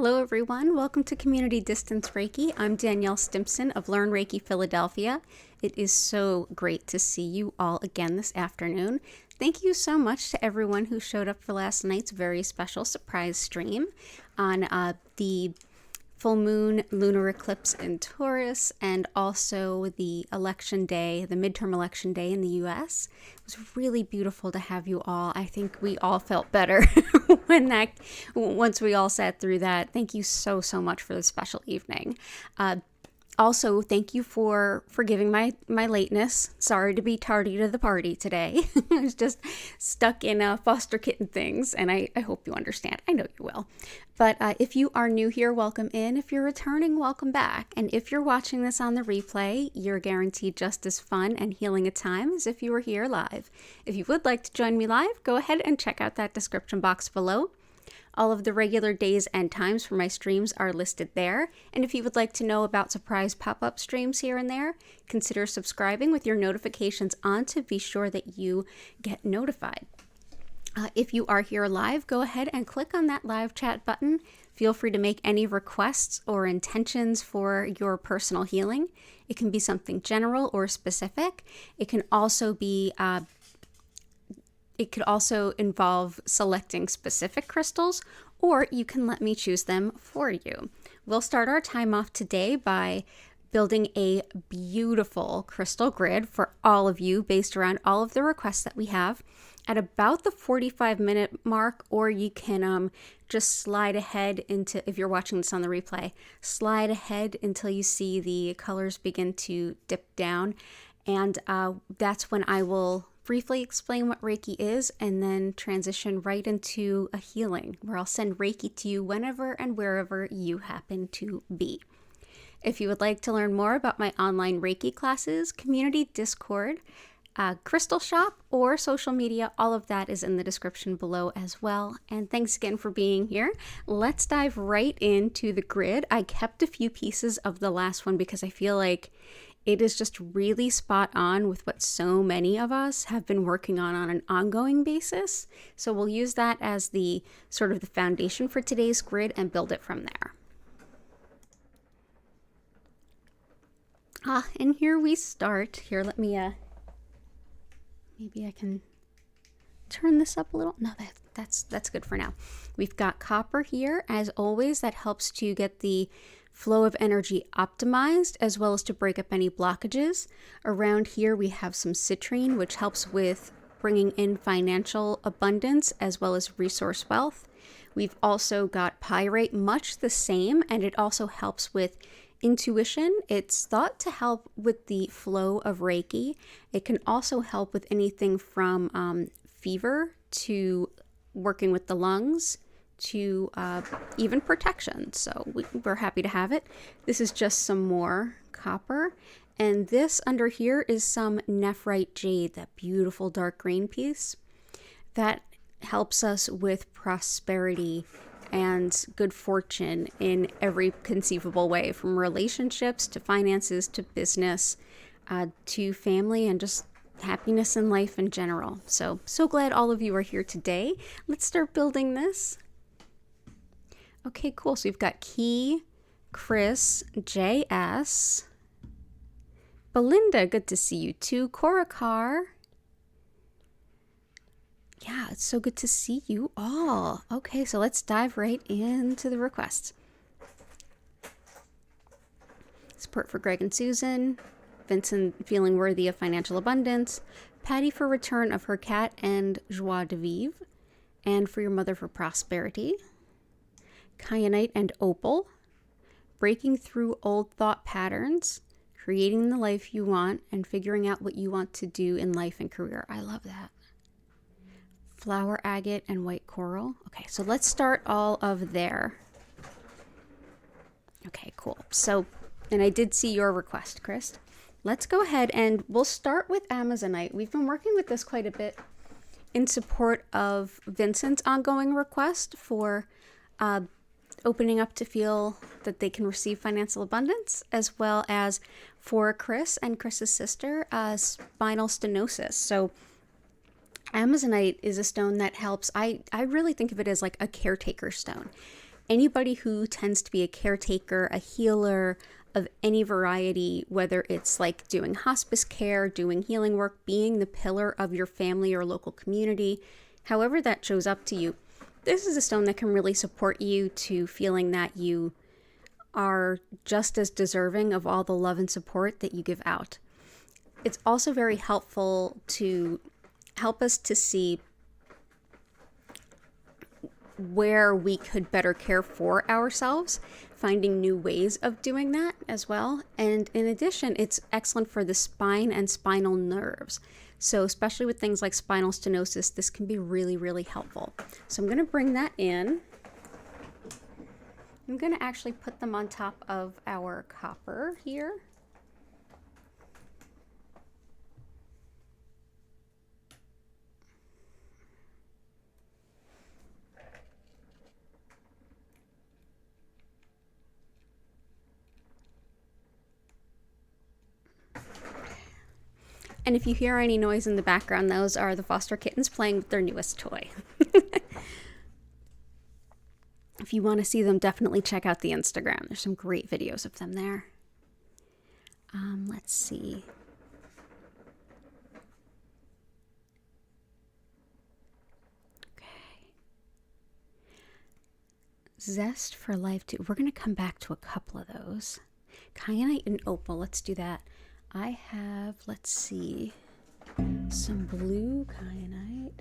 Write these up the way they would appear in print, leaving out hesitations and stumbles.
Hello everyone, welcome to Community Distance Reiki. I'm DanielleStimson of Learn Reiki Philadelphia. It is so great to see you all again this afternoon. Thank you so much to everyone who showed up for last night's very special surprise stream on the full moon lunar eclipse in Taurus and also the election day, the midterm election day in the US. It was really beautiful to have you all. I think we all felt better once we all sat through that. Thank you so much for the special evening. Also, thank you for forgiving my lateness. Sorry to be tardy to the party today. I was just stuck in foster kitten things, and I hope you understand. I know you will. But if you are new here, welcome in. If you're returning, welcome back. And if you're watching this on the replay, you're guaranteed just as fun and healing a time as if you were here live. If you would like to join me live, go ahead and check out that description box below. All of the regular days and times for my streams are listed there. And if you would like to know about surprise pop-up streams here and there, consider subscribing with your notifications on to be sure that you get notified. If you are here live, go ahead and click on that live chat button. Feel free to make any requests or intentions for your personal healing. It can be something general or specific. It can also be It could also involve selecting specific crystals, or you can let me choose them for you. We'll start our time off today by building a beautiful crystal grid for all of you based around all of the requests that we have at about the 45-minute mark, or you can just slide ahead into, if you're watching this on the replay, slide ahead until you see the colors begin to dip down. And that's when I will briefly explain what Reiki is and then transition right into a healing where I'll send Reiki to you whenever and wherever you happen to be. If you would like to learn more about my online Reiki classes, community Discord, crystal shop, or social media, all of that is in the description below as well. And thanks again for being here. Let's dive right into the grid. I kept a few pieces of the last one because I feel like it is just really spot on with what so many of us have been working on an ongoing basis. So we'll use that as the sort of the foundation for today's grid and build it from there. And here we start. Here, let me, maybe I can turn this up a little. No, that's good for now. We've got copper here. As always, that helps to get the flow of energy optimized as well as to break up any blockages. Around here we have some citrine, which helps with bringing in financial abundance as well as resource wealth. We've also got pyrite, much the same, and it also helps with intuition. It's thought to help with the flow of Reiki. It can also help with anything from fever to working with the lungs to even protection. So we're happy to have it. This is just some more copper. And this under here is some nephrite jade, that beautiful dark green piece. That helps us with prosperity and good fortune in every conceivable way, from relationships to finances to business to family and just happiness in life in general. So glad all of you are here today. Let's start building this. Okay, cool. So we've got Key, Chris, JS, Belinda, good to see you too. Korakar. Yeah, it's so good to see you all. Okay, so let's dive right into the requests. Support for Greg and Susan. Vincent feeling worthy of financial abundance. Patty for return of her cat and joie de vivre. And for your mother for prosperity. Kyanite and Opal, breaking through old thought patterns, creating the life you want, and figuring out what you want to do in life and career. I love that. Flower agate and white coral. Okay, so let's start all of there. Okay, cool. So, and I did see your request, Chris. Let's go ahead and we'll start with amazonite. We've been working with this quite a bit in support of Vincent's ongoing request for opening up to feel that they can receive financial abundance, as well as for Chris and Chris's sister, spinal stenosis. So amazonite is a stone that helps. I really think of it as like a caretaker stone. anybody who tends to be a caretaker, a healer of any variety, whether it's like doing hospice care, doing healing work, being the pillar of your family or local community, however that shows up to you, this is a stone that can really support you to feeling that you are just as deserving of all the love and support that you give out. It's also very helpful to help us to see where we could better care for ourselves, finding new ways of doing that as well. And in addition, it's excellent for the spine and spinal nerves. So especially with things like spinal stenosis, this can be really, really helpful. So I'm going to bring that in. I'm going to actually put them on top of our copper here. And if you hear any noise in the background, those are the foster kittens playing with their newest toy. If you want to see them, definitely check out the Instagram. There's some great videos of them there. Let's see. Okay. Zest for Life too. We're going to come back to a couple of those. Kyanite and Opal. Let's do that. I have, let's see, some blue kyanite.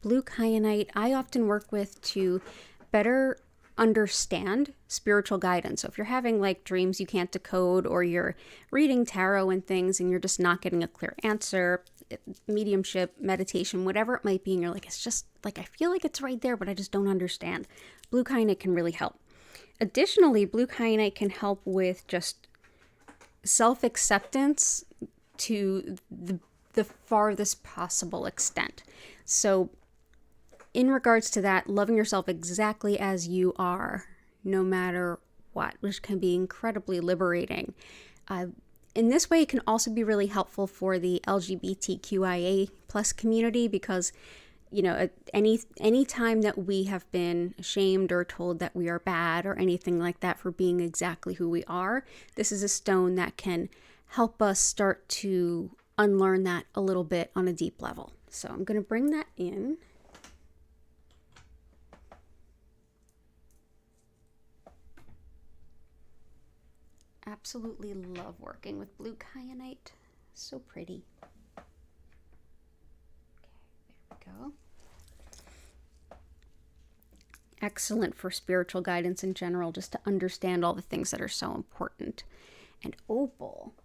Blue kyanite I often work with to better understand spiritual guidance. So if you're having like dreams you can't decode, or you're reading tarot and things and you're just not getting a clear answer, mediumship, meditation, whatever it might be, and you're like, it's just like, I feel like it's right there, but I just don't understand. Blue kyanite can really help. Additionally, blue kyanite can help with just self-acceptance to the farthest possible extent. So in regards to that, loving yourself exactly as you are, no matter what, which can be incredibly liberating. In this way, it can also be really helpful for the LGBTQIA plus community, because, you know, any time that we have been ashamed or told that we are bad or anything like that for being exactly who we are, this is a stone that can help us start to unlearn that a little bit on a deep level. So I'm going to bring that in. Absolutely love working with blue kyanite. So pretty. Okay, there we go. Excellent for spiritual guidance in general, just to understand all the things that are so important. And opal.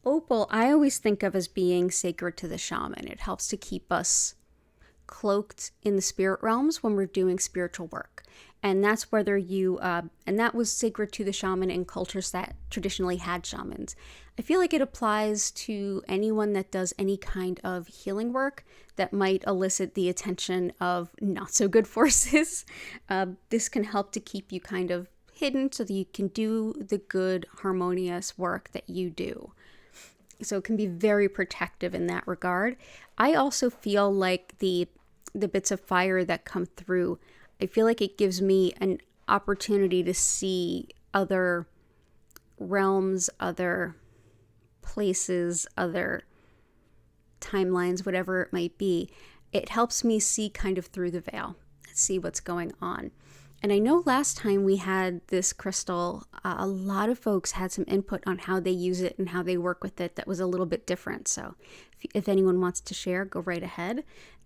Opal, I always think of as being sacred to the shaman. It helps to keep us cloaked in the spirit realms when we're doing spiritual work. And that's whether you, and that was sacred to the shaman in cultures that traditionally had shamans. I feel like it applies to anyone that does any kind of healing work that might elicit the attention of not so good forces. This can help to keep you kind of hidden so that you can do the good, harmonious work that you do. So it can be very protective in that regard. I also feel like the bits of fire that come through, I feel like it gives me an opportunity to see other realms, other places, other timelines, whatever it might be. It helps me see kind of through the veil, see what's going on. And I know last time we had this crystal, a lot of folks had some input on how they use it and how they work with it that was a little bit different. So if anyone wants to share, go right ahead.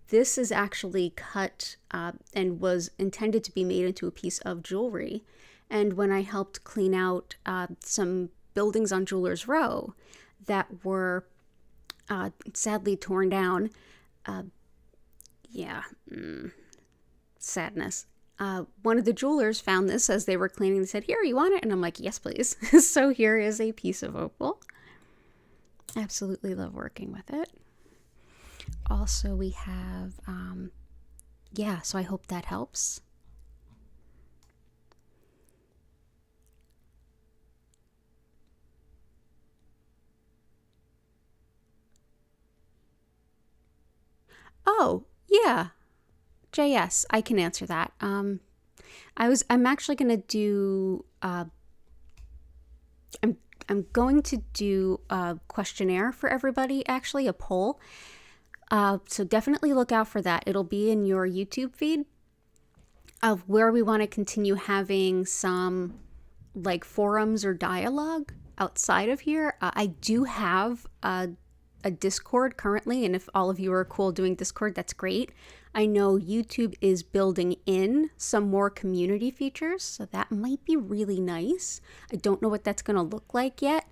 This is actually cut and was intended to be made into a piece of jewelry. And when I helped clean out some buildings on Jewelers Row that were sadly torn down, sadness. One of the jewelers found this as they were cleaning and said, "Here, you want it?" And I'm like, "Yes, please." So here is a piece of opal. Absolutely love working with it. Also, we have, so I hope that helps. Oh, yeah. JS, I can answer that. I'm actually going to do, I'm going to do a questionnaire for everybody, actually, a poll. So definitely look out for that. It'll be in your YouTube feed of where we want to continue having some like forums or dialogue outside of here. I do have a Discord currently, and if all of you are cool doing Discord, that's great. I know YouTube is building in some more community features, so that might be really nice. I don't know what that's going to look like yet.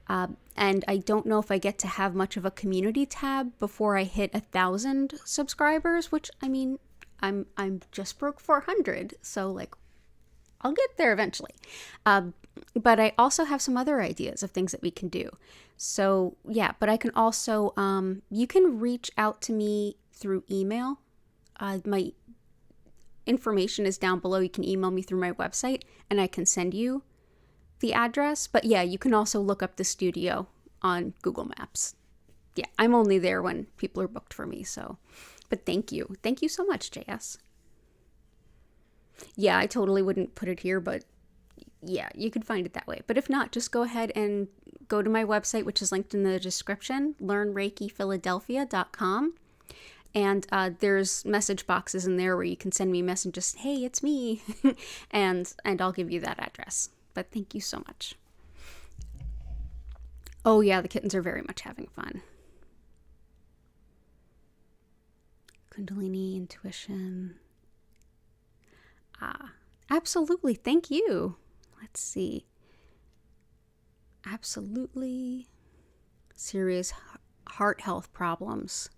And I don't know if I get to have much of a community tab before I hit 1,000 subscribers, which, I mean, I'm just broke 400, so like I'll get there eventually. But I also have some other ideas of things that we can do. So yeah, but I can also, you can reach out to me through email. My information is down below. You can email me through my website and I can send you the address. But yeah, you can also look up the studio on Google Maps. Yeah, I'm only there when people are booked for me. So, but thank you. Thank you so much, JS. Yeah, I totally wouldn't put it here, but yeah, you could find it that way. But if not, just go ahead and go to my website, which is linked in the description, learnreikiphiladelphia.com. And there's message boxes in there where you can send me messages, hey, it's me, and I'll give you that address. But thank you so much. Oh yeah, the kittens are very much having fun. Kundalini, intuition. Absolutely, thank you. Let's see. Absolutely serious heart health problems.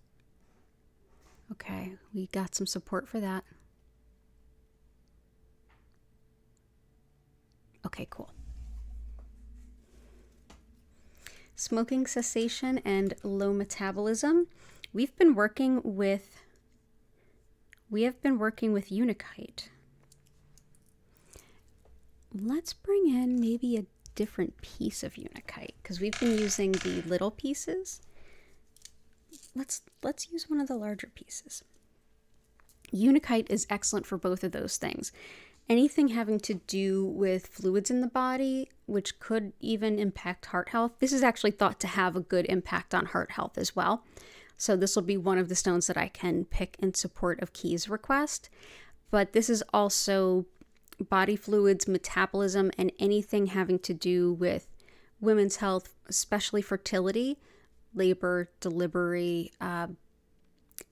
Okay, we got some support for that. Okay, cool. Smoking cessation and low metabolism. We have been working with Unakite. Let's bring in maybe a different piece of Unakite because we've been using the little pieces. Let's use one of the larger pieces. Unakite is excellent for both of those things. Anything having to do with fluids in the body, which could even impact heart health. This is actually thought to have a good impact on heart health as well. So this will be one of the stones that I can pick in support of Key's request. But this is also body fluids, metabolism, and anything having to do with women's health, especially fertility, labor, delivery,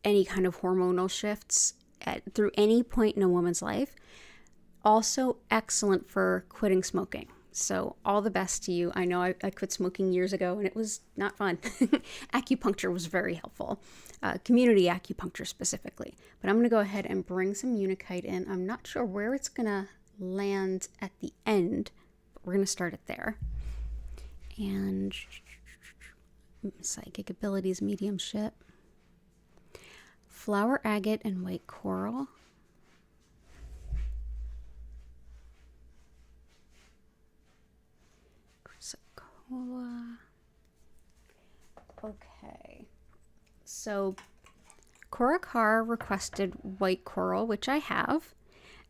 any kind of hormonal shifts through any point in a woman's life. Also excellent for quitting smoking. So all the best to you. I know I quit smoking years ago and it was not fun. Acupuncture was very helpful. Community acupuncture specifically. But I'm going to go ahead and bring some Unakite in. I'm not sure where it's going to land at the end, but we're going to start it there. And psychic abilities, mediumship. Flower agate and white coral. Okay, so Korakar requested white coral, which I have,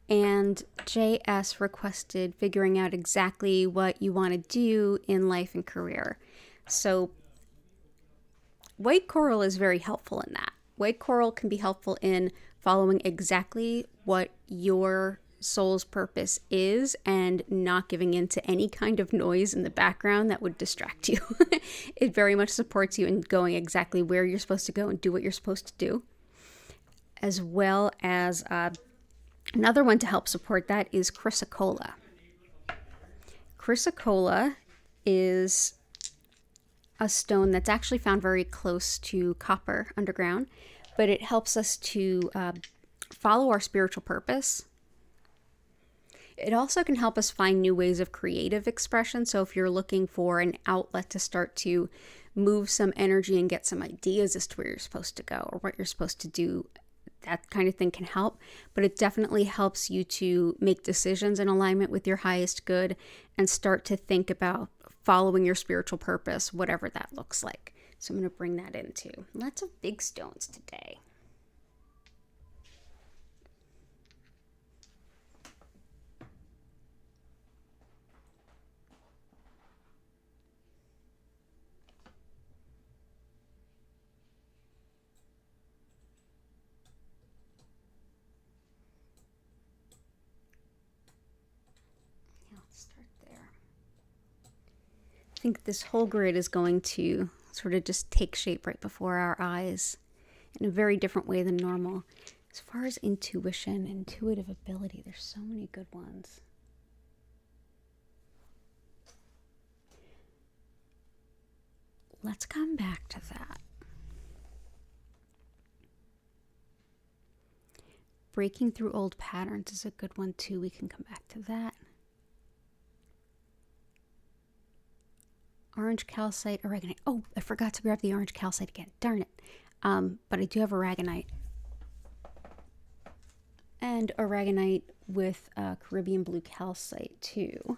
and JS requested figuring out exactly what you want to do in life and career. So white coral is very helpful in that. White coral can be helpful in following exactly what your soul's purpose is and not giving in to any kind of noise in the background that would distract you. It very much supports you in going exactly where you're supposed to go and do what you're supposed to do. As well as another one to help support that is chrysocolla. Chrysocolla is a stone that's actually found very close to copper underground, but it helps us to follow our spiritual purpose. It also can help us find new ways of creative expression. So if you're looking for an outlet to start to move some energy and get some ideas as to where you're supposed to go or what you're supposed to do, that kind of thing can help. But it definitely helps you to make decisions in alignment with your highest good and start to think about following your spiritual purpose, whatever that looks like. So I'm going to bring that in too. Lots of big stones today. think this whole grid is going to sort of just take shape right before our eyes in a very different way than normal. As far as intuition, intuitive ability, there's so many good ones. Let's come back to that. Breaking through old patterns is a good one too. We can come back to that. Orange calcite, aragonite. Oh, I forgot to grab the orange calcite again. Darn it. But I do have aragonite. And aragonite with Caribbean blue calcite too.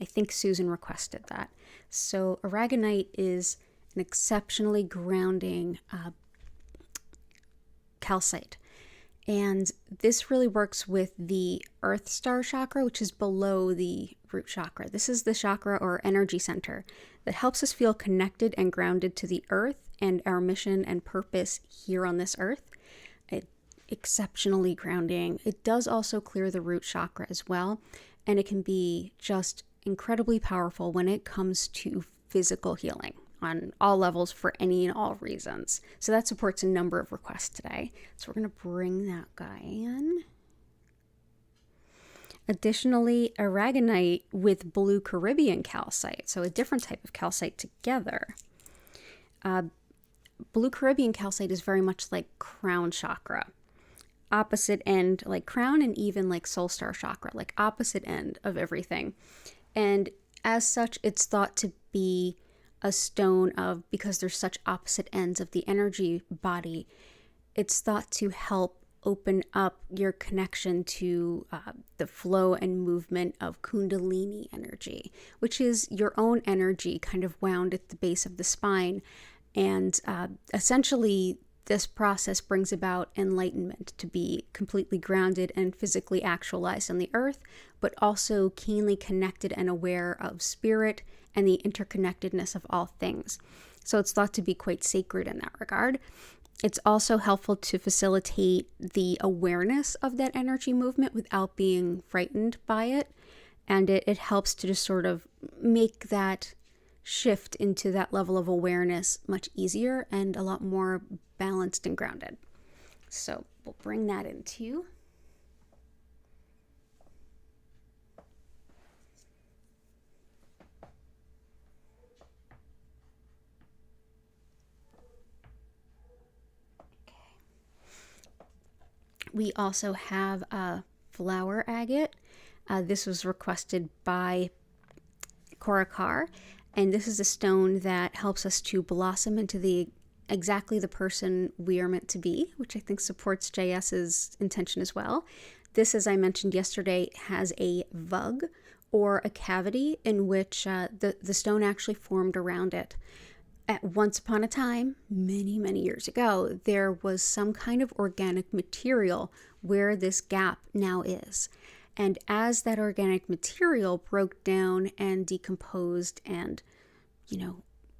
I think Susan requested that. So aragonite is an exceptionally grounding calcite. And this really works with the Earth Star chakra, which is below the root chakra. This is the chakra or energy center that helps us feel connected and grounded to the earth and our mission and purpose here on this earth. Exceptionally grounding. It does also clear the root chakra as well, and it can be just incredibly powerful when it comes to physical healing on all levels for any and all reasons. So that supports a number of requests today. So we're going to bring that guy in. Additionally, aragonite with blue Caribbean calcite, so a different type of calcite together. Blue Caribbean calcite is very much like crown chakra. Opposite end, like crown, and even like soul star chakra, like opposite end of everything. And as such, it's thought to be a stone of, because there's such opposite ends of the energy body, it's thought to help open up your connection to the flow and movement of Kundalini energy, which is your own energy kind of wound at the base of the spine. And essentially, this process brings about enlightenment, to be completely grounded and physically actualized on the earth, but also keenly connected and aware of spirit and the interconnectedness of all things. So it's thought to be quite sacred in that regard. It's also helpful to facilitate the awareness of that energy movement without being frightened by it. And it helps to just sort of make that shift into that level of awareness much easier and a lot more balanced and grounded. So we'll bring that in too. We also have a flower agate. This was requested by Korakar, and this is a stone that helps us to blossom into exactly the person we are meant to be, which I think supports JS's intention as well. This, as I mentioned yesterday, has a vug or a cavity in which the stone actually formed around it. Once upon a time, many, many years ago, there was some kind of organic material where this gap now is. And as that organic material broke down and decomposed and,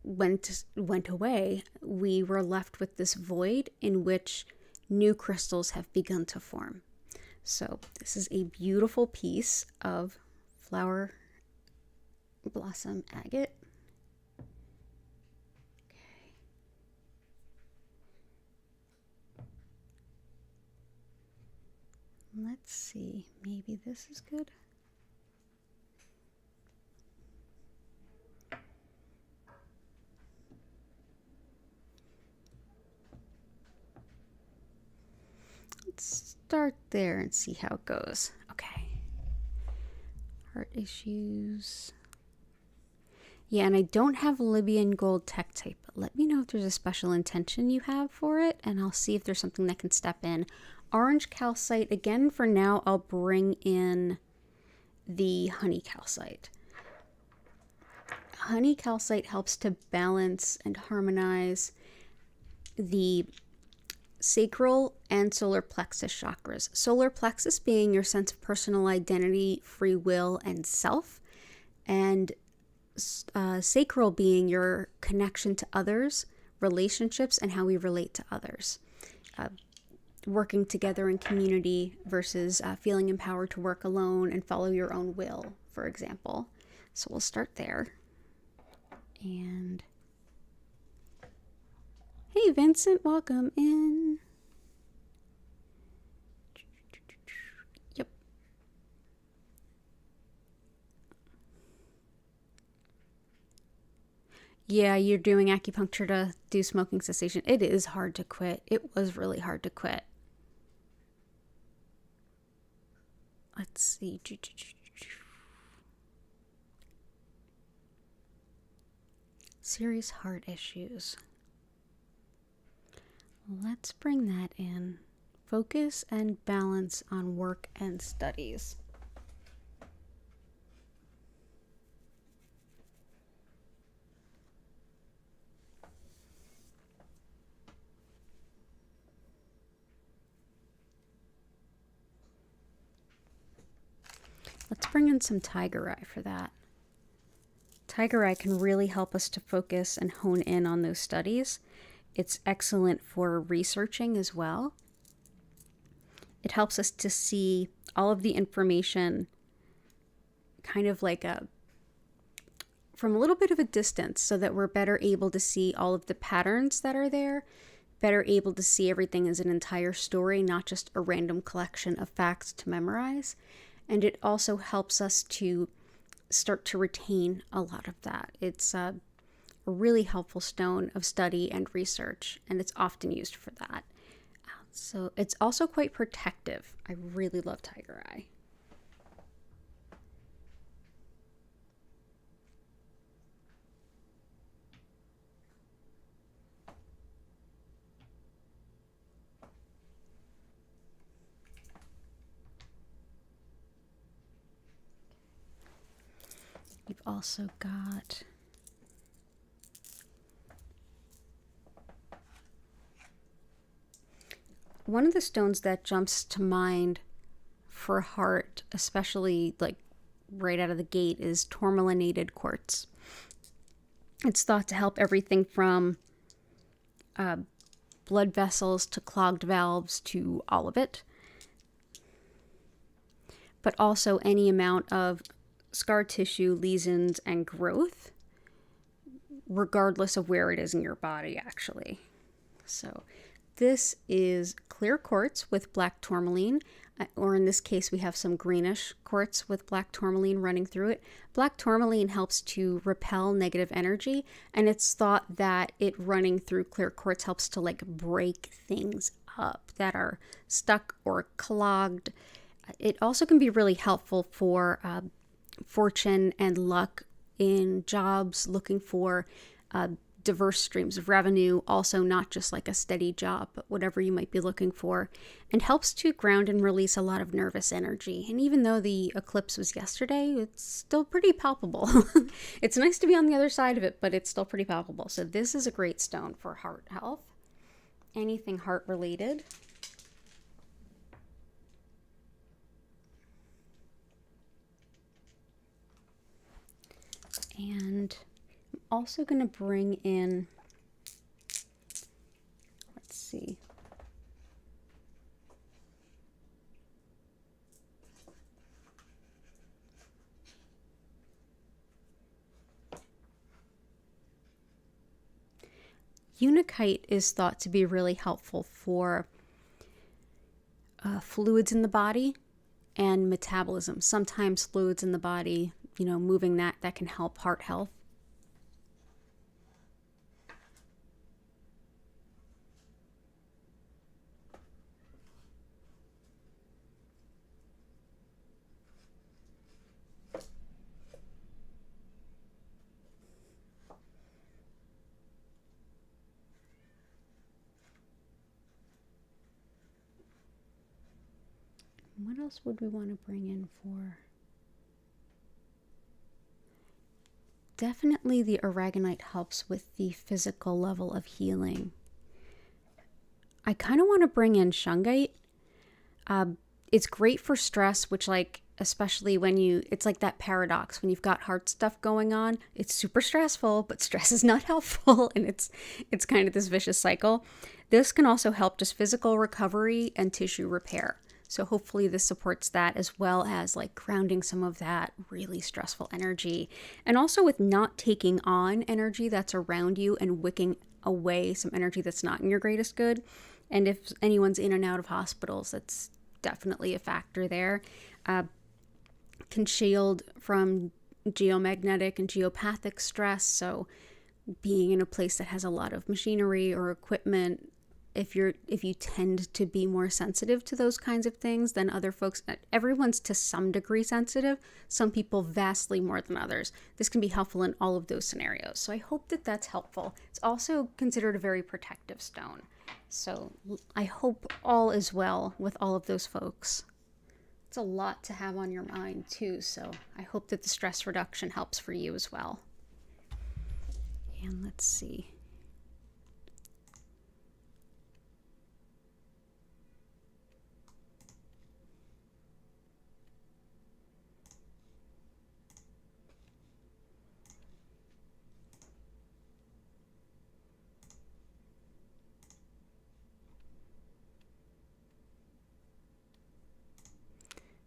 went away, we were left with this void in which new crystals have begun to form. So this is a beautiful piece of flower blossom agate. Let's see, maybe this is good. Let's start there and see how it goes. Okay. Heart issues. Yeah, and I don't have Libyan gold tektite, but let me know if there's a special intention you have for it, and I'll see if there's something that can step in. Orange calcite, again, for now, I'll bring in the honey calcite. Honey calcite helps to balance and harmonize the sacral and solar plexus chakras. Solar plexus being your sense of personal identity, free will, and self, and sacral being your connection to others, relationships, and how we relate to others. Working together in community versus feeling empowered to work alone and follow your own will, for example. So we'll start there. And hey, Vincent, welcome in. Yep. Yeah, you're doing acupuncture to do smoking cessation. It is hard to quit. It was really hard to quit. Let's see. Serious heart issues. Let's bring that in. Focus and balance on work and studies. Let's bring in some tiger eye for that. Tiger eye can really help us to focus and hone in on those studies. It's excellent for researching as well. It helps us to see all of the information kind of like from a little bit of a distance, so that we're better able to see all of the patterns that are there, better able to see everything as an entire story, not just a random collection of facts to memorize. And it also helps us to start to retain a lot of that. It's a really helpful stone of study and research, and it's often used for that. So it's also quite protective. I really love tiger eye. We've also got one of the stones that jumps to mind for heart, especially like right out of the gate, is tourmalinated quartz. It's thought to help everything from blood vessels to clogged valves to all of it, but also any amount of scar tissue, lesions, and growth, regardless of where it is in your body, actually. So this is clear quartz with black tourmaline, or in this case, we have some greenish quartz with black tourmaline running through it. Black tourmaline helps to repel negative energy, and it's thought that it running through clear quartz helps to like break things up that are stuck or clogged. It also can be really helpful for fortune and luck in jobs, looking for diverse streams of revenue, also not just like a steady job, but whatever you might be looking for, and helps to ground and release a lot of nervous energy. And even though the eclipse was yesterday, it's still pretty palpable. It's nice to be on the other side of it, but it's still pretty palpable. So this is a great stone for heart health, anything heart related. And I'm also going to bring in, let's see, Unakite is thought to be really helpful for fluids in the body and metabolism. Sometimes fluids in the body, moving that can help heart health. What else would we want to bring in for? Definitely the Aragonite helps with the physical level of healing. I kind of want to bring in shungite. It's great for stress, which especially when it's like that paradox. When you've got heart stuff going on, it's super stressful, but stress is not helpful. And it's kind of this vicious cycle. This can also help just physical recovery and tissue repair. So hopefully this supports that, as well as like grounding some of that really stressful energy. And also with not taking on energy that's around you and wicking away some energy that's not in your greatest good. And if anyone's in and out of hospitals, that's definitely a factor there. Can shield from geomagnetic and geopathic stress. So being in a place that has a lot of machinery or equipment, if you tend to be more sensitive to those kinds of things than other folks, everyone's to some degree sensitive, some people vastly more than others. This can be helpful in all of those scenarios. So I hope that that's helpful. It's also considered a very protective stone. So I hope all is well with all of those folks. It's a lot to have on your mind too, so I hope that the stress reduction helps for you as well. And let's see.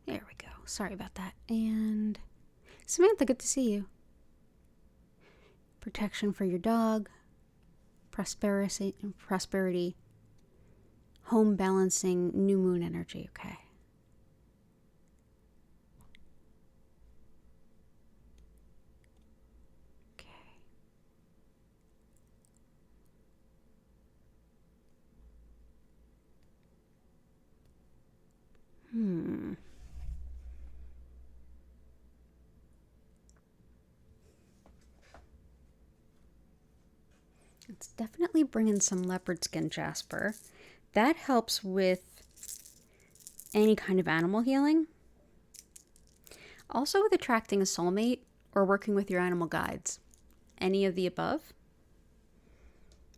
There we go. Sorry about that. And Samantha, good to see you. Protection for your dog. Prosperity. Home balancing, new moon energy. Okay. It's definitely bringing some leopard skin jasper. That helps with any kind of animal healing. Also with attracting a soulmate or working with your animal guides. Any of the above.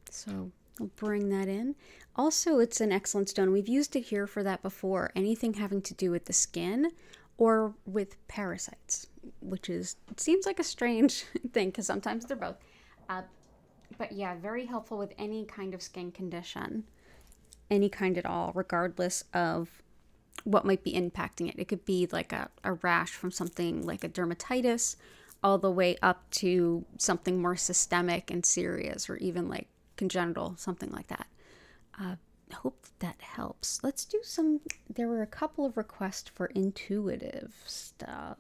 So I'll bring that in. Also, it's an excellent stone. We've used it here for that before. Anything having to do with the skin or with parasites, which is, it seems like a strange thing because sometimes they're both. But yeah, very helpful with any kind of skin condition, any kind at all, regardless of what might be impacting it. It could be like a rash from something like a dermatitis, all the way up to something more systemic and serious, or even like congenital, something like that. I hope that helps. Let's do some, there were a couple of requests for intuitive stuff.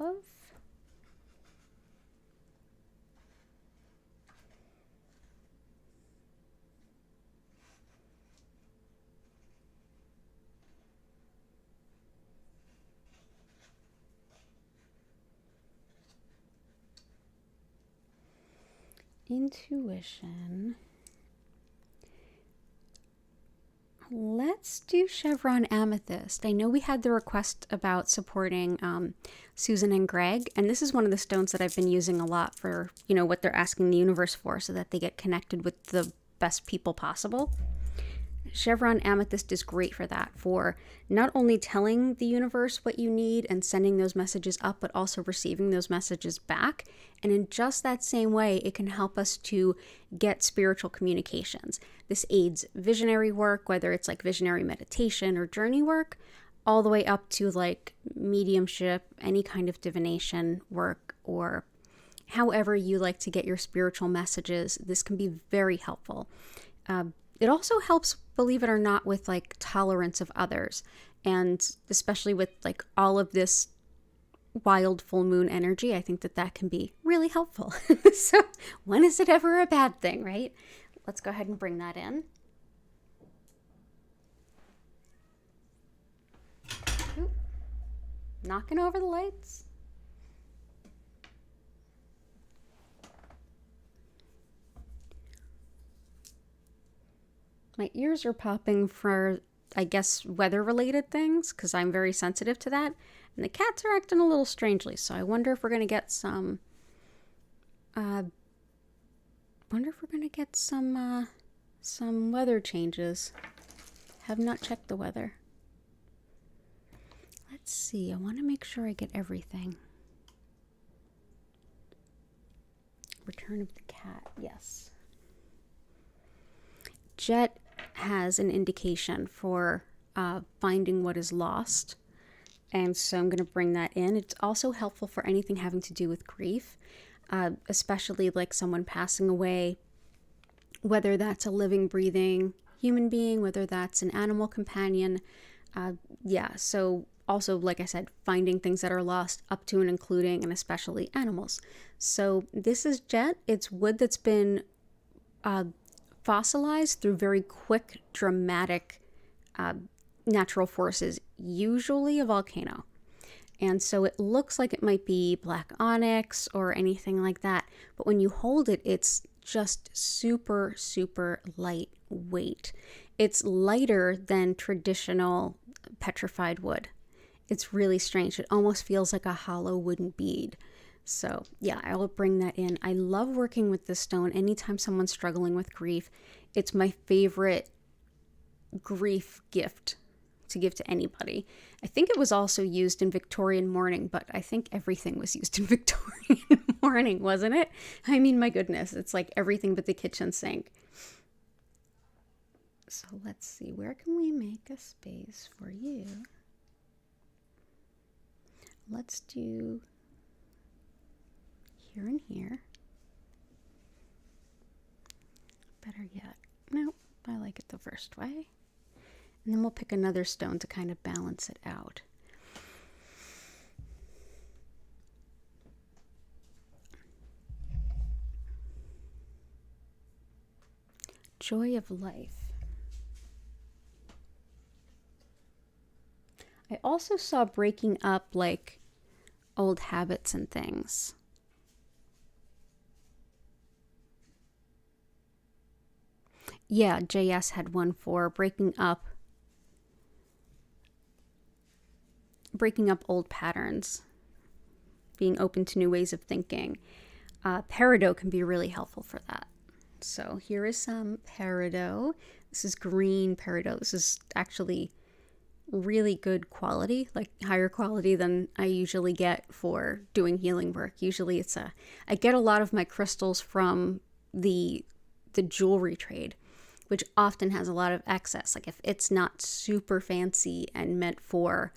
Intuition. Let's do Chevron Amethyst. I know we had the request about supporting Susan and Greg, and this is one of the stones that I've been using a lot for, you know, what they're asking the universe for, so that they get connected with the best people possible. Chevron Amethyst is great for that, for not only telling the universe what you need and sending those messages up, but also receiving those messages back. And in just that same way, it can help us to get spiritual communications. This aids visionary work, whether it's like visionary meditation or journey work, all the way up to like mediumship, any kind of divination work, or however you like to get your spiritual messages. This can be very helpful. It also helps, believe it or not, with like tolerance of others, and especially with like all of this wild full moon energy. I think that that can be really helpful. So when is it ever a bad thing, right? Let's go ahead and bring that in. Ooh. Knocking over the lights. My ears are popping for, I guess, weather-related things, because I'm very sensitive to that. And the cats are acting a little strangely, so I wonder if we're going to get some... some weather changes. Have not checked the weather. Let's see. I want to make sure I get everything. Return of the cat. Yes. Jet has an indication for finding what is lost. And so I'm going to bring that in. It's also helpful for anything having to do with grief, especially like someone passing away, whether that's a living, breathing human being, whether that's an animal companion. So also, like I said, finding things that are lost up to and including and especially animals. So this is jet. It's wood that's been fossilized through very quick, dramatic natural forces, usually a volcano. And so it looks like it might be black onyx or anything like that. But when you hold it, it's just super, super lightweight. It's lighter than traditional petrified wood. It's really strange. It almost feels like a hollow wooden bead. So yeah, I will bring that in. I love working with this stone. Anytime someone's struggling with grief, it's my favorite grief gift to give to anybody. I think it was also used in Victorian mourning, but I think everything was used in Victorian mourning, wasn't it? I mean, my goodness, it's like everything but the kitchen sink. So let's see, where can we make a space for you? Let's do here and here. Better yet, nope, I like it the first way. And then we'll pick another stone to kind of balance it out. Joy of life. I also saw breaking up like old habits and things. Yeah, JS had one for breaking up old patterns, being open to new ways of thinking. Peridot can be really helpful for that. So here is some peridot. This is green peridot. This is actually really good quality, like higher quality than I usually get for doing healing work. Usually I get a lot of my crystals from the jewelry trade, which often has a lot of excess. Like if it's not super fancy and meant for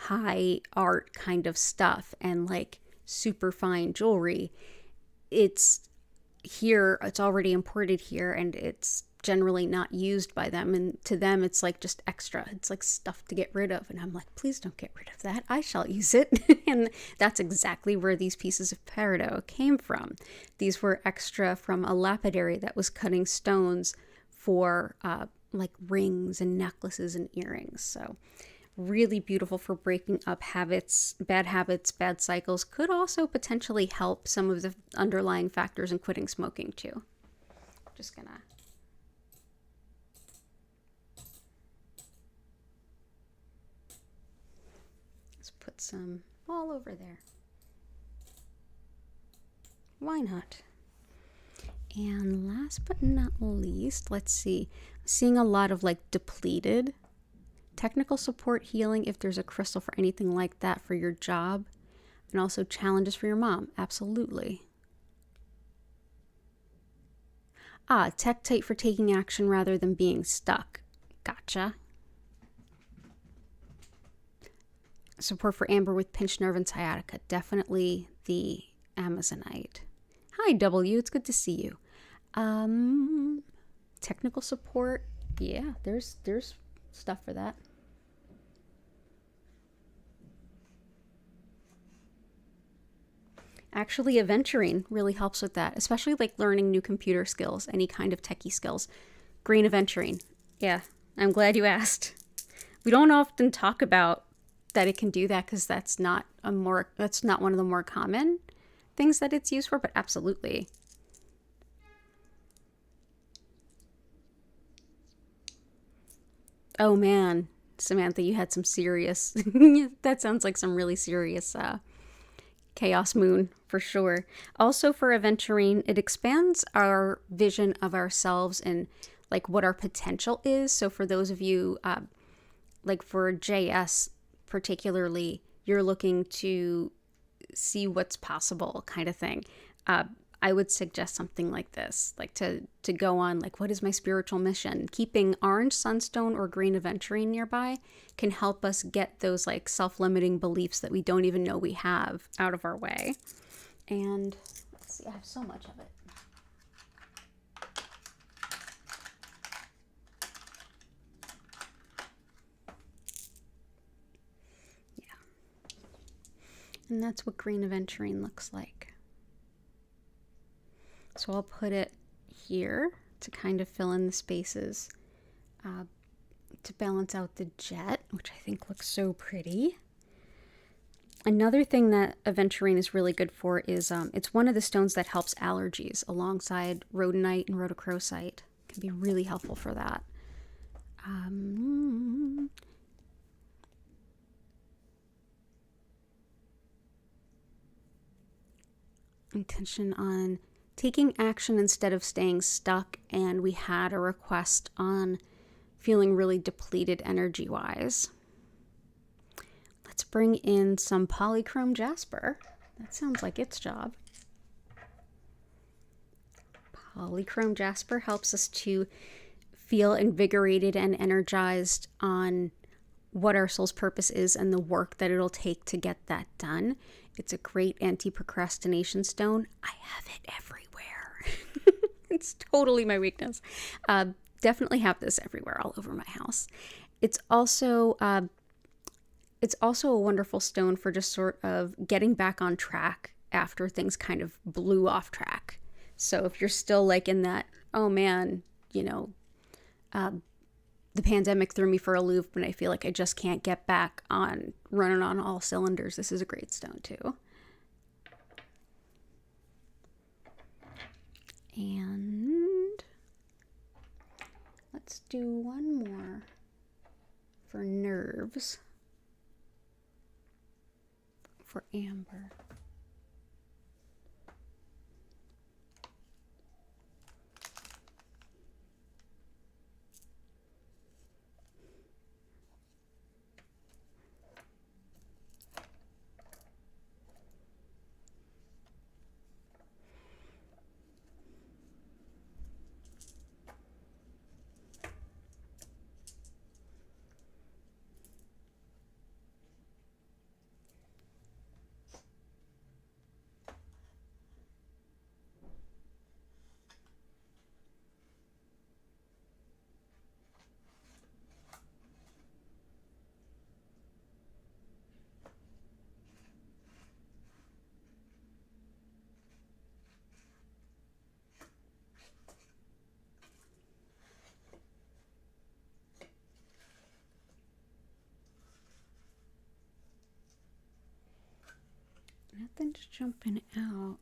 high art kind of stuff and like super fine jewelry, it's already imported here and it's generally not used by them, and to them it's like just extra. It's like stuff to get rid of, and I'm like, please don't get rid of that, I shall use it. And that's exactly where these pieces of peridot came from. These were extra from a lapidary that was cutting stones for like rings and necklaces and earrings. So really beautiful for breaking up habits, bad cycles. Could also potentially help some of the underlying factors in quitting smoking too. Just gonna put some all over there. Why not? And last but not least, let's see. I'm seeing a lot of like depleted technical support healing if there's a crystal for anything like that for your job, and also challenges for your mom. Absolutely. Tektite for taking action rather than being stuck. Gotcha. Support for amber with pinched nerve and sciatica. Definitely the amazonite. Hi W, it's good to see you. Technical support. Yeah, there's stuff for that. Actually, aventurine really helps with that, especially like learning new computer skills, any kind of techie skills. Green aventurine. Yeah, I'm glad you asked. We don't often talk about that it can do that because that's not one of the more common things that it's used for, but absolutely. Oh man, Samantha, you had some serious, that sounds like some really serious chaos moon for sure. Also for aventurine, it expands our vision of ourselves and like what our potential is. So for those of you, like for JS particularly, you're looking to see what's possible kind of thing. I would suggest something like this, like to go on, like, what is my spiritual mission? Keeping orange sunstone or green aventurine nearby can help us get those like self-limiting beliefs that we don't even know we have out of our way. And let's see, I have so much of it. And that's what green aventurine looks like. So I'll put it here to kind of fill in the spaces to balance out the jet, which I think looks so pretty. Another thing that aventurine is really good for is it's one of the stones that helps allergies alongside rhodonite and rhodochrosite. It can be really helpful for that. Intention on taking action instead of staying stuck, and we had a request on feeling really depleted energy-wise. Let's bring in some polychrome jasper. That sounds like its job. Polychrome jasper helps us to feel invigorated and energized on what our soul's purpose is and the work that it'll take to get that done. It's a great anti-procrastination stone. I have it everywhere. It's totally my weakness. Definitely have this everywhere, all over my house. It's also a wonderful stone for just sort of getting back on track after things kind of blew off track. So if you're still like in that, oh man, you know, the pandemic threw me for a loop and I feel like I just can't get back on running on all cylinders, this is a great stone too. And let's do one more for nerves for amber. Nothing's jumping out.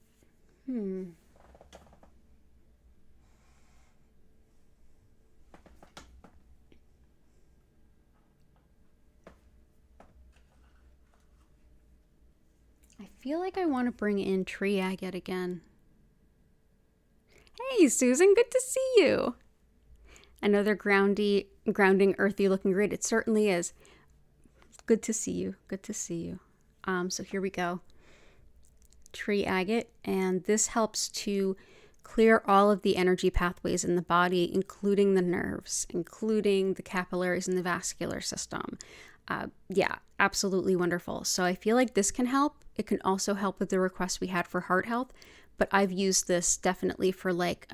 I feel like I want to bring in tree agate again. Hey, Susan, good to see you. Another grounding, earthy looking grid. It certainly is. Good to see you. Good to see you. So here we go. Tree agate, and this helps to clear all of the energy pathways in the body, including the nerves, including the capillaries and the vascular system. Yeah, absolutely wonderful. So I feel like this can help. It can also help with the request we had for heart health, but I've used this definitely for like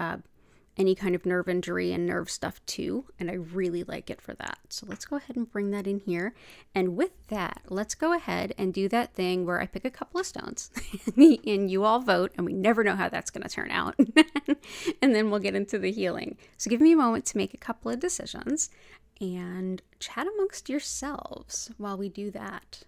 any kind of nerve injury and nerve stuff too, and I really like it for that. So let's go ahead and bring that in here. And with that, let's go ahead and do that thing where I pick a couple of stones and you all vote, and we never know how that's going to turn out. And then we'll get into the healing. So give me a moment to make a couple of decisions and chat amongst yourselves while we do that.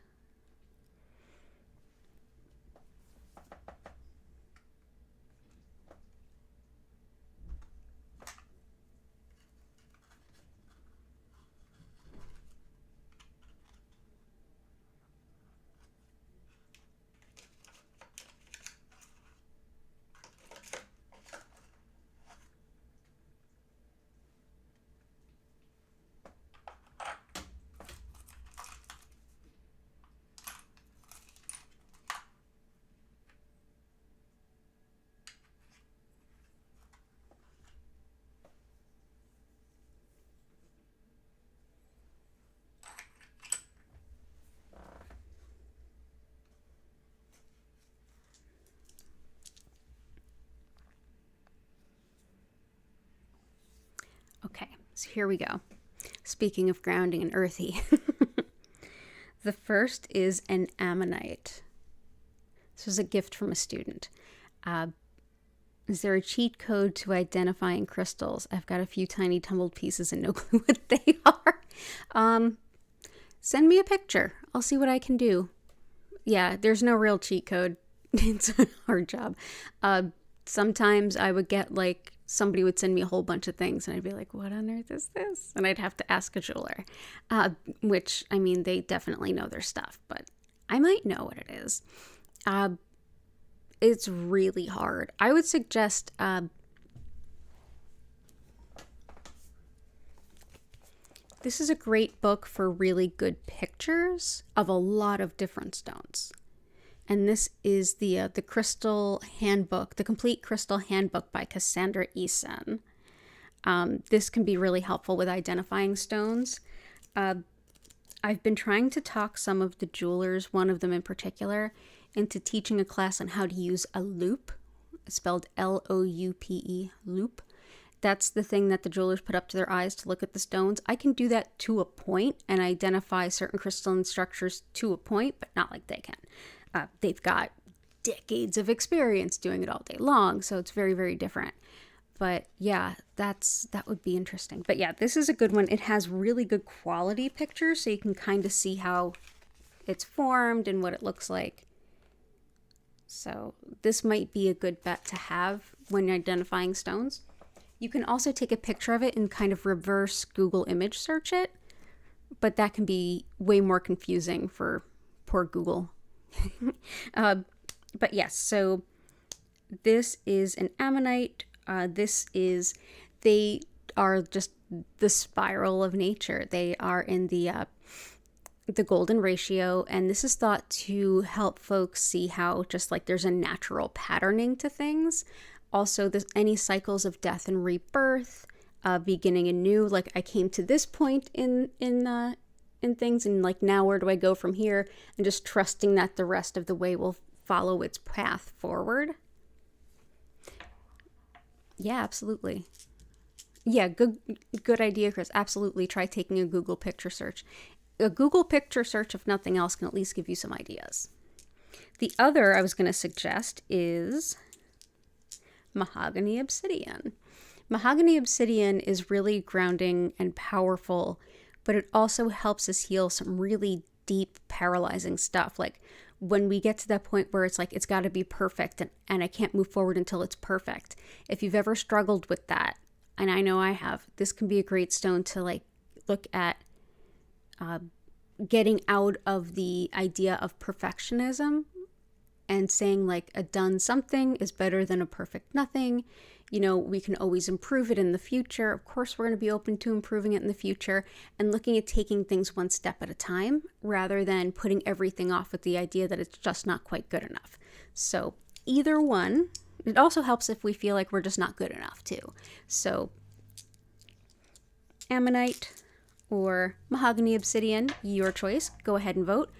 So here we go. Speaking of grounding and earthy. The first is an ammonite. This was a gift from a student. Is there a cheat code to identifying crystals? I've got a few tiny tumbled pieces and no clue what they are. Send me a picture. I'll see what I can do. Yeah, there's no real cheat code. It's a hard job. Sometimes I would get like, somebody would send me a whole bunch of things and I'd be like, what on earth is this? And I'd have to ask a jeweler, which, I mean, they definitely know their stuff, but I might know what it is. It's really hard. I would suggest this is a great book for really good pictures of a lot of different stones. And this is the Crystal Handbook, the Complete Crystal Handbook by Cassandra Eason. This can be really helpful with identifying stones. I've been trying to talk some of the jewelers, one of them in particular, into teaching a class on how to use a loupe, spelled L-O-U-P-E, loupe. That's the thing that the jewelers put up to their eyes to look at the stones. I can do that to a point and identify certain crystalline structures to a point, but not like they can. They've got decades of experience doing it all day long, so it's very, very different. But yeah, that would be interesting. But yeah, this is a good one. It has really good quality pictures, so you can kind of see how it's formed and what it looks like. So this might be a good bet to have when identifying stones. You can also take a picture of it and kind of reverse Google image search it, but that can be way more confusing for poor Google. But yes, so this is an ammonite. They are just the spiral of nature. They are in the golden ratio, and this is thought to help folks see how just like there's a natural patterning to things. Also, there's any cycles of death and rebirth, beginning anew. Like I came to this point in things, and like now where do I go from here, and just trusting that the rest of the way will follow its path forward. Yeah, absolutely. Yeah, good idea, Chris. Absolutely try taking a Google picture search. A Google picture search, if nothing else, can at least give you some ideas. The other I was going to suggest is Mahogany Obsidian. Mahogany Obsidian is really grounding and powerful, but it also helps us heal some really deep, paralyzing stuff. Like when we get to that point where it's like, it's got to be perfect and I can't move forward until it's perfect. If you've ever struggled with that, and I know I have, this can be a great stone to like look at getting out of the idea of perfectionism and saying like a done something is better than a perfect nothing. You know, we can always improve it in the future. Of course, we're going to be open to improving it in the future and looking at taking things one step at a time rather than putting everything off with the idea that it's just not quite good enough. So either one. It also helps if we feel like we're just not good enough too. So ammonite or mahogany obsidian, your choice. Go ahead and vote.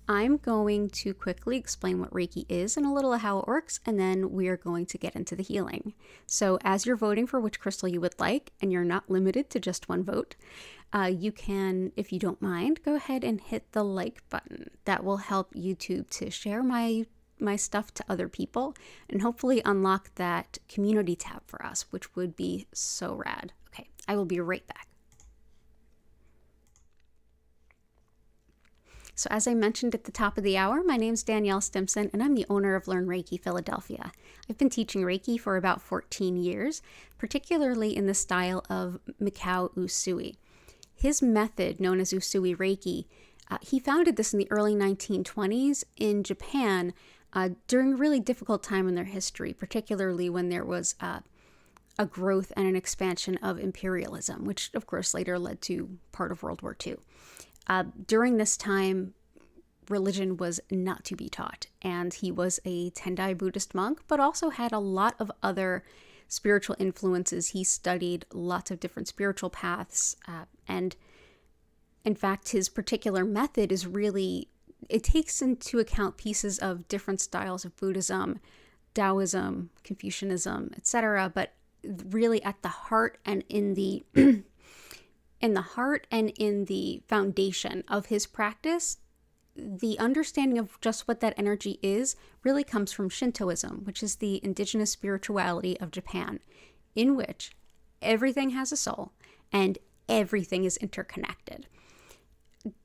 I'm going to quickly explain what Reiki is and a little of how it works, and then we are going to get into the healing. So as you're voting for which crystal you would like, and you're not limited to just one vote, you can, if you don't mind, go ahead and hit the like button. That will help YouTube to share my stuff to other people and hopefully unlock that community tab for us, which would be so rad. Okay, I will be right back. So as I mentioned at the top of the hour, my name's DanielleStimson, and I'm the owner of Learn Reiki Philadelphia. I've been teaching Reiki for about 14 years, particularly in the style of Mikao Usui. His method, known as Usui Reiki, he founded this in the early 1920s in Japan during a really difficult time in their history, particularly when there was a growth and an expansion of imperialism, which of course later led to part of World War II. During this time, religion was not to be taught, and he was a Tendai Buddhist monk, but also had a lot of other spiritual influences. He studied lots of different spiritual paths, and in fact, his particular method is really, it takes into account pieces of different styles of Buddhism, Taoism, Confucianism, etc., but really at the heart and in the In the heart and in the foundation of his practice, the understanding of just what that energy is really comes from Shintoism, which is the indigenous spirituality of Japan, in which everything has a soul and everything is interconnected.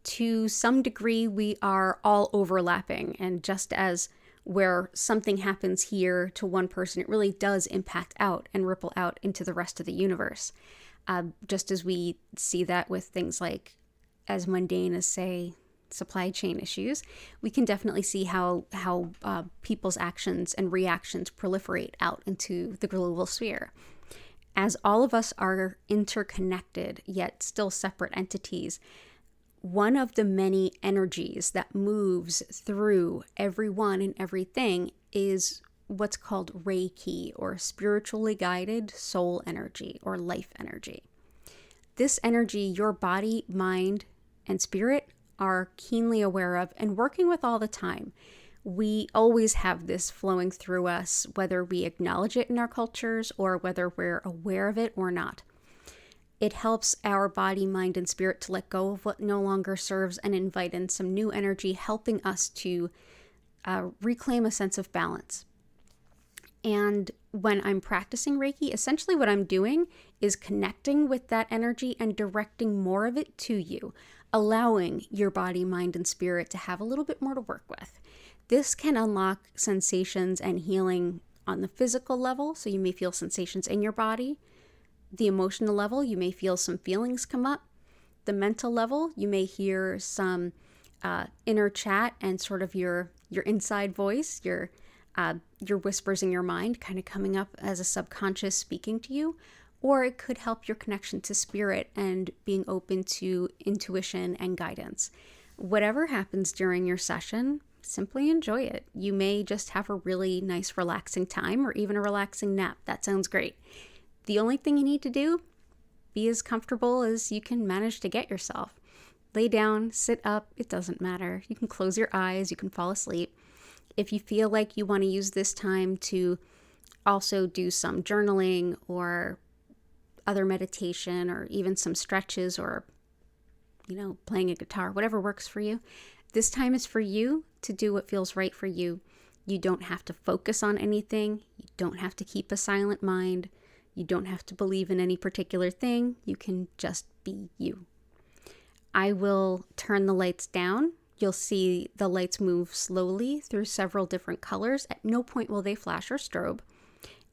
To some degree, we are all overlapping, and just as where something happens here to one person, it really does impact out and ripple out into the rest of the universe. Just as we see that with things like as mundane as, say, supply chain issues, we can definitely see how people's actions and reactions proliferate out into the global sphere. As all of us are interconnected, yet still separate entities, one of the many energies that moves through everyone and everything is what's called Reiki, or spiritually guided soul energy or life energy. This energy, your body, mind, and spirit are keenly aware of and working with all the time. We always have this flowing through us, whether we acknowledge it in our cultures or whether we're aware of it or not. It helps our body, mind, and spirit to let go of what no longer serves and invite in some new energy, helping us to reclaim a sense of balance. And when I'm practicing Reiki, essentially what I'm doing is connecting with that energy and directing more of it to you, allowing your body, mind, and spirit to have a little bit more to work with. This can unlock sensations and healing on the physical level, so you may feel sensations in your body. The emotional level, you may feel some feelings come up. The mental level, you may hear some inner chat and sort of your inside voice, your whispers in your mind kind of coming up as a subconscious speaking to you. Or it could help your connection to spirit and being open to intuition and guidance. Whatever happens during your session, simply enjoy it. You may just have a really nice relaxing time or even a relaxing nap. That sounds great. The only thing you need to do, be as comfortable as you can manage to get yourself. Lay down, sit up, it doesn't matter. You can close your eyes, you can fall asleep. If you feel like you want to use this time to also do some journaling or other meditation or even some stretches or, playing a guitar, whatever works for you, this time is for you to do what feels right for you. You don't have to focus on anything. You don't have to keep a silent mind. You don't have to believe in any particular thing. You can just be you. I will turn the lights down. You'll see the lights move slowly through several different colors. At no point will they flash or strobe.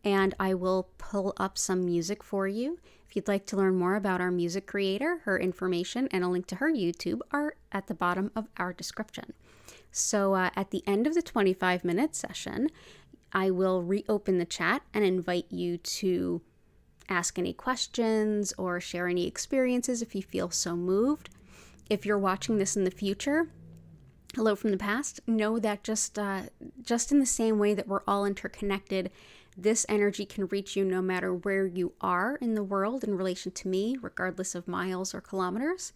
And I will pull up some music for you. If you'd like to learn more about our music creator, her information and a link to her YouTube are at the bottom of our description. So at the end of the 25-minute session, I will reopen the chat and invite you to ask any questions or share any experiences if you feel so moved. If you're watching this in the future, hello from the past, know that just in the same way that we're all interconnected, this energy can reach you no matter where you are in the world in relation to me, regardless of miles or kilometers.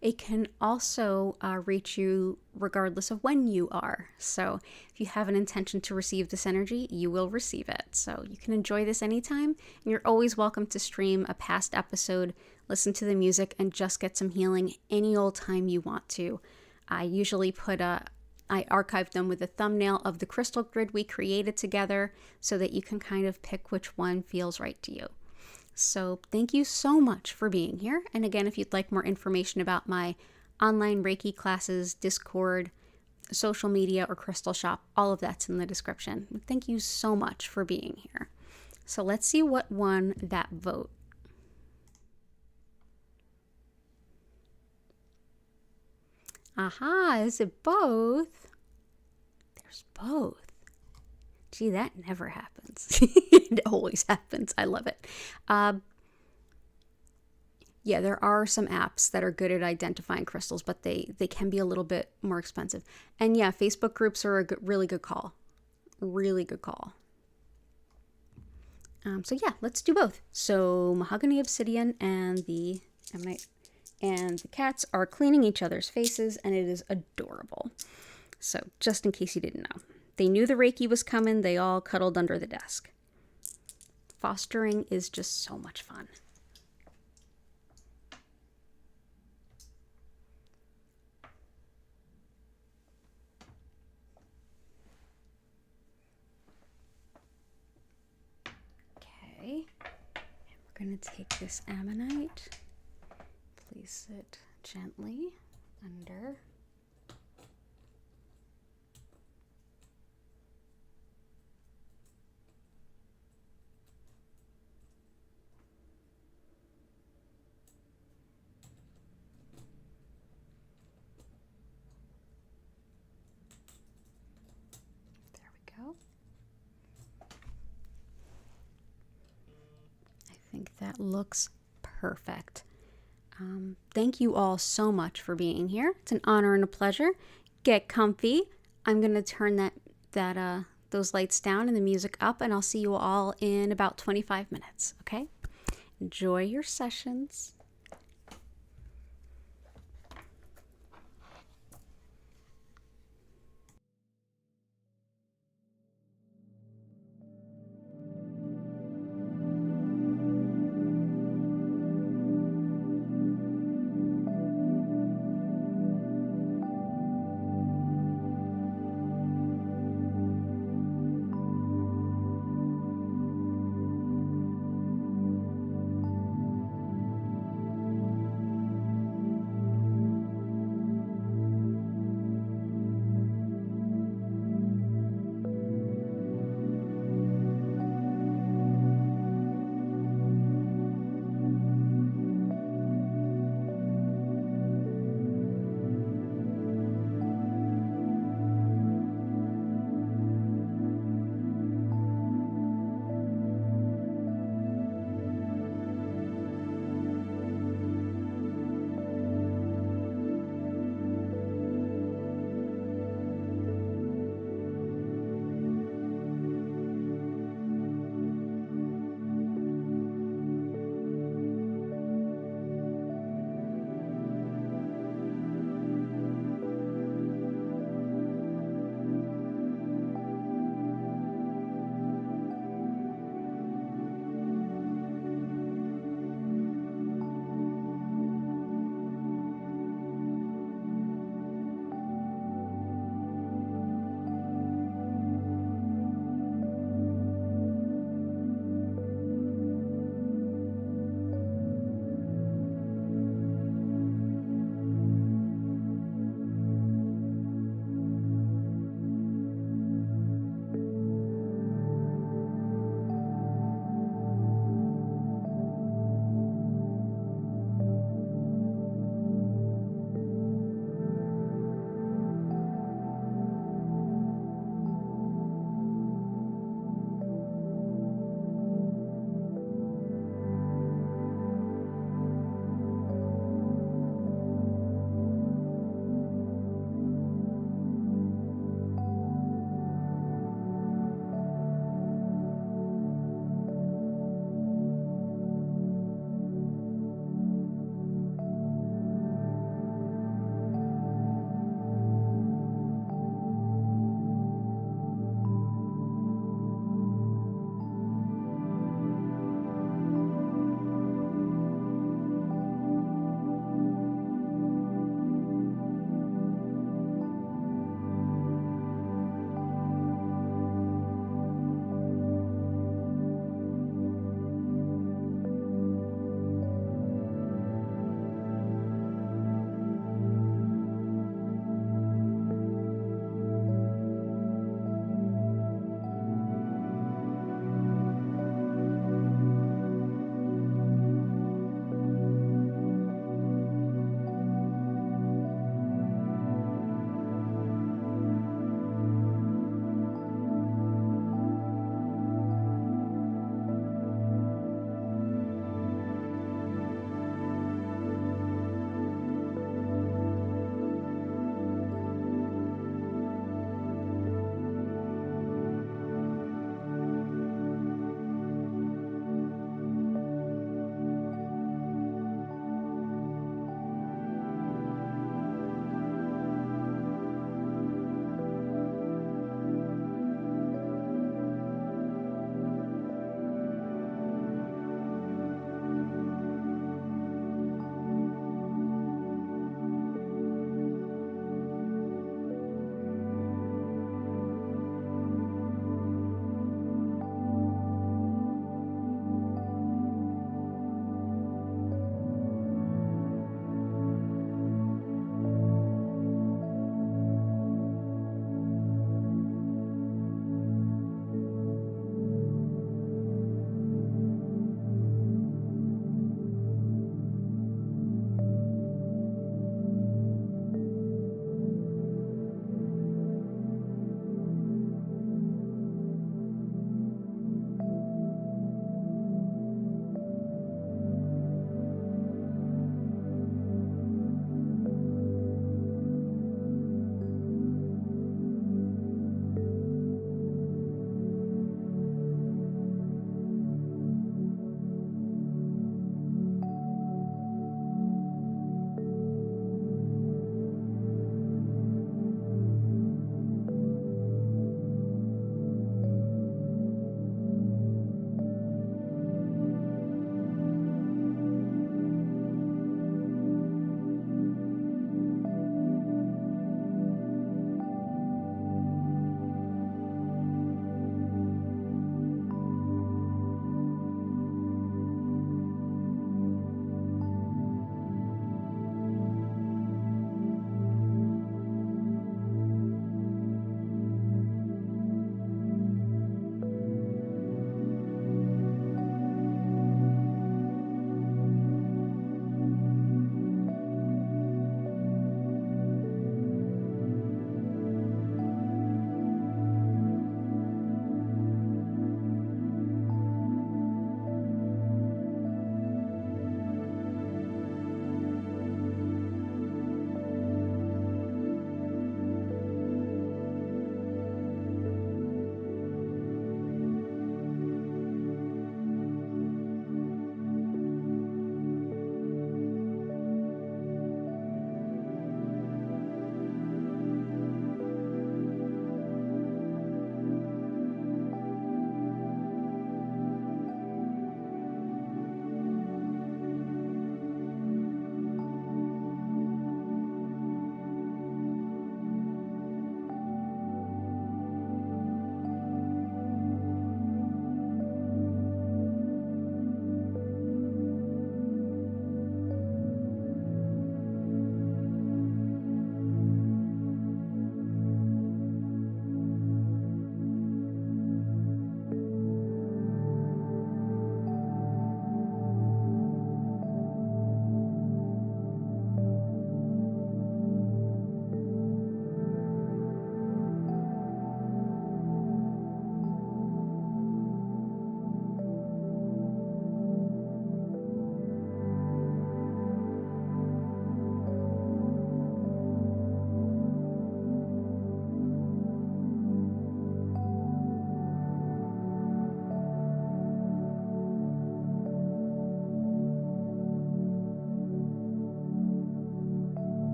It can also reach you regardless of when you are. So if you have an intention to receive this energy, you will receive it. So you can enjoy this anytime, and you're always welcome to stream a past episode, listen to the music, and just get some healing any old time you want to. I usually I archive them with a thumbnail of the crystal grid we created together so that you can kind of pick which one feels right to you. So thank you so much for being here. And again, if you'd like more information about my online Reiki classes, Discord, social media, or crystal shop, all of that's in the description. Thank you so much for being here. So let's see what won that vote. Aha, is it both? There's both. Gee, that never happens. It always happens. I love it. Yeah, there are some apps that are good at identifying crystals, but they can be a little bit more expensive. And yeah, Facebook groups are a really good call. Really good call. So yeah, let's do both. So Mahogany Obsidian and the ammonite and the cats are cleaning each other's faces, and it is adorable. So just in case you didn't know. They knew the Reiki was coming. They all cuddled under the desk. Fostering is just so much fun. We're going to take this ammonite, place it gently under. There we go. I think that looks perfect. Thank you all so much for being here. It's an honor and a pleasure. Get comfy. I'm going to turn those lights down and the music up, and I'll see you all in about 25 minutes, okay? Enjoy your sessions.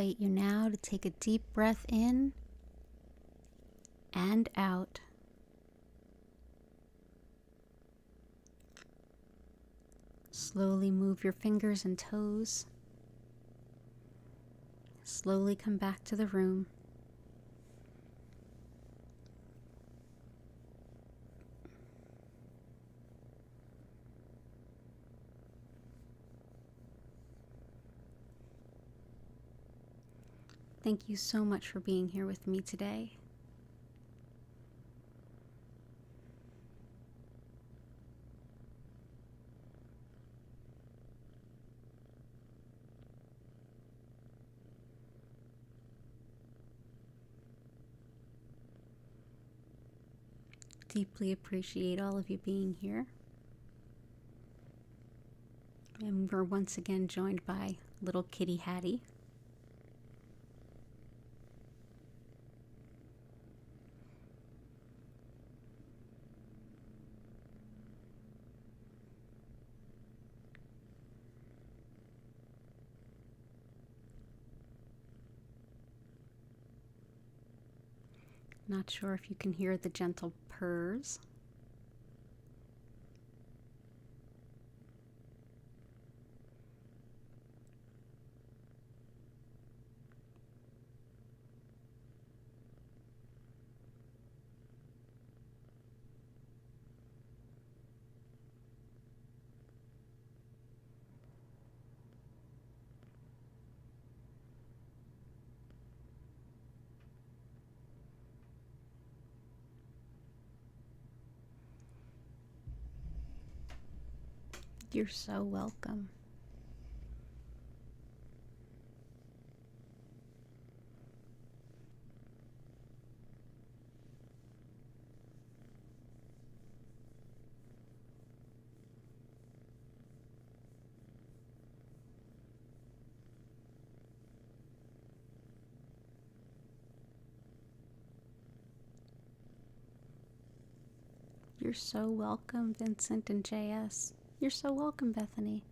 invite you now to take a deep breath in and out. Slowly move your fingers and toes. Slowly come back to the room. Thank you so much for being here with me today. Deeply appreciate all of you being here. And we're once again joined by little kitty Hattie. Not sure if you can hear the gentle purrs. You're so welcome. You're so welcome, Vincent and JS. You're so welcome, Bethany.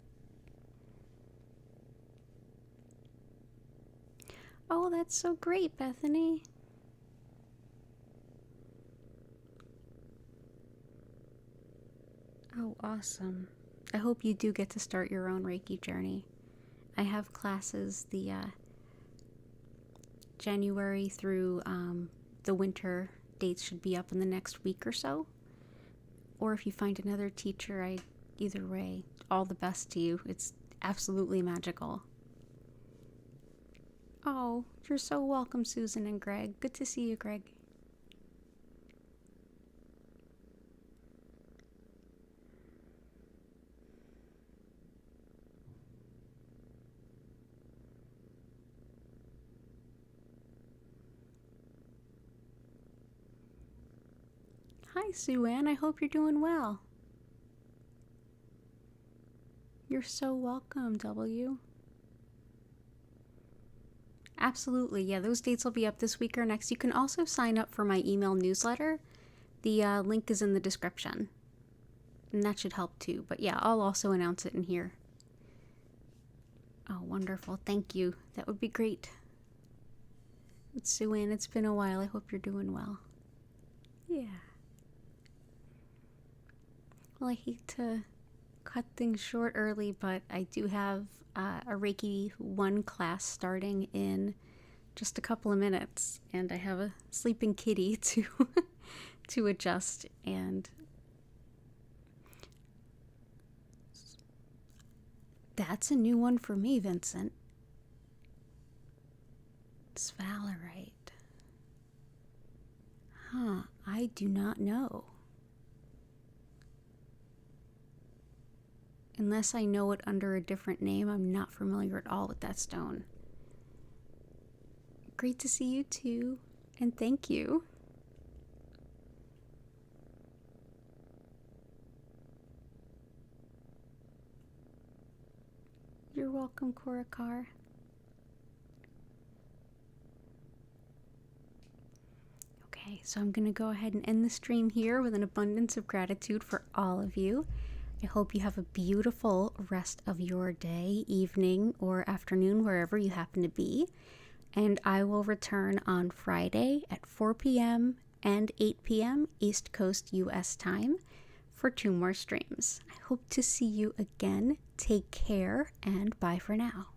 Oh, that's so great, Bethany. Oh, awesome. I hope you do get to start your own Reiki journey. I have classes the January through the winter dates should be up in the next week or so. Or if you find another teacher, either way, all the best to you. It's absolutely magical. Oh, you're so welcome, Susan and Greg. Good to see you, Greg. Hi, Sue Ann. I hope you're doing well. You're so welcome, W. Absolutely. Yeah, those dates will be up this week or next. You can also sign up for my email newsletter. The link is in the description. And that should help too. But yeah, I'll also announce it in here. Oh, wonderful. Thank you. That would be great. Sue Ann, it's been a while. I hope you're doing well. Yeah. Well, I hate to cut things short early, but I do have a Reiki 1 class starting in just a couple of minutes, and I have a sleeping kitty to adjust, and that's a new one for me, Vincent. Sphalerite. Huh, I do not know. Unless I know it under a different name, I'm not familiar at all with that stone. Great to see you too, and thank you. You're welcome, Korakar. Okay, so I'm going to go ahead and end the stream here with an abundance of gratitude for all of you. I hope you have a beautiful rest of your day, evening, or afternoon, wherever you happen to be. And I will return on Friday at 4 p.m. and 8 p.m. East Coast US time for 2 more streams. I hope to see you again. Take care and bye for now.